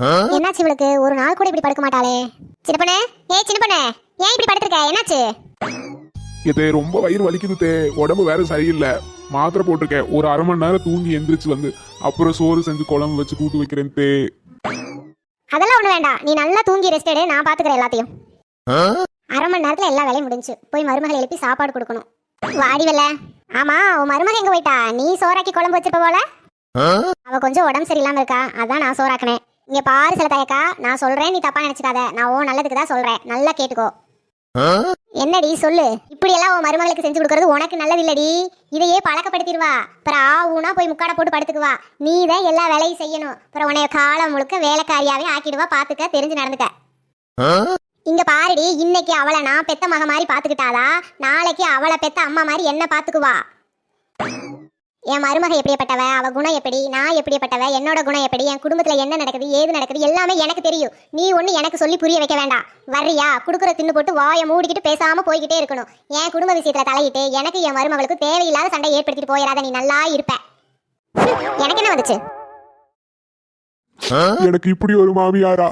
என்னாச்சு இவளுக்கு? ஒரு நாள் கூட இப்படி படுக்க மாட்டாளே. சின்ன பொண்ணே, சின்ன பொண்ணே, ஏன் இப்படி படுத்திருக்க? என்னாச்சு? இதே ரொம்ப வயிறு வலிக்குது, உடம்பு வேற சரியில்லை. மாத்திரை போட்டிருக்கேன். ஒரு அரை மணி நேரம் தூங்கி எந்திரிச்சு வந்து அப்புறம் சோறு செஞ்சு குழம்பு வச்சு கூட்டு வைக்கிறேன் தே. அதெல்லாம் ஒண்ணு வேண்டாம், நீ நல்லா தூங்கி ரெஸ்ட் எடு, நான் பாத்துக்கிறேன் எல்லாத்தையும். அரை மணி நேரத்துல எல்லா வேலையும் முடிஞ்சு. போய் மருமகளை எழுப்பி சாப்பாடு கொடுக்கணும். வாடி வெல்ல. ஆமா, உன் மருமக எங்க போயிட்டா? நீ சோறாக்கி குழம்பு வச்சிருப்ப போல. அவ கொஞ்சம் உடம்பு சரியில்லாம இருக்கா, அதான் நான் சோறாக்குனேன். இங்க பாரு சில தயக்கா, நான் சொல்றேன், நீ தப்பா நினைச்சுக்காத. நான் ஓ நல்லதுக்கு தான் சொல்றேன், நல்லா கேட்டுக்கோ. என்னடி சொல்லு? இப்படி எல்லாம் உன் மருமகளுக்கு செஞ்சு கொடுக்கறது உனக்கு நல்லது இல்லடி. இதையே பழக்கப்படுத்திடுவா. அப்புறம் ஆவுனா போய் முக்காட போட்டு படுத்துக்குவா. நீ தான் எல்லா வேலையும் செய்யணும். அப்புறம் உன்னைய காலம் முழுக்க வேலைக்காரியாவே ஆக்கிடுவா. பாத்துக்க, தெரிஞ்சு நடந்துக்க. இங்க பாருடி, இன்னைக்கு அவளை நான் பெத்த மக மாதிரி பாத்துக்கிட்டாளா, நாளைக்கு அவளை பெத்த அம்மா மாதிரி என்ன பாத்துக்குவா. என் மருமக எப்படிப்பட்டவ, அவ குணம் எப்படி, நான் எப்படிப்பட்டவ, என்னோட குணம் எப்படி, என் குடும்பத்துல என்ன நடக்குது ஏது நடக்குது எல்லாமே எனக்கு தெரியும். நீ ஒண்ணு எனக்கு சொல்லி புரிய வைக்க வேண்டாம். வர்றியா? குடுக்குற தின்னு போட்டு வாயை மூடிக்கிட்டு பேசாம போய்கிட்டே இருக்கணும். என் குடும்ப விஷயத்துல தலையிட்டு எனக்கு என் மருமகளுக்கு தேவையில்லாத சண்டை ஏற்படுத்திட்டு போயிடாத. நீ நல்லா இருப்ப. எனக்கு என்ன வந்துச்சு? எனக்கு இப்படி ஒரு மாமியாரா?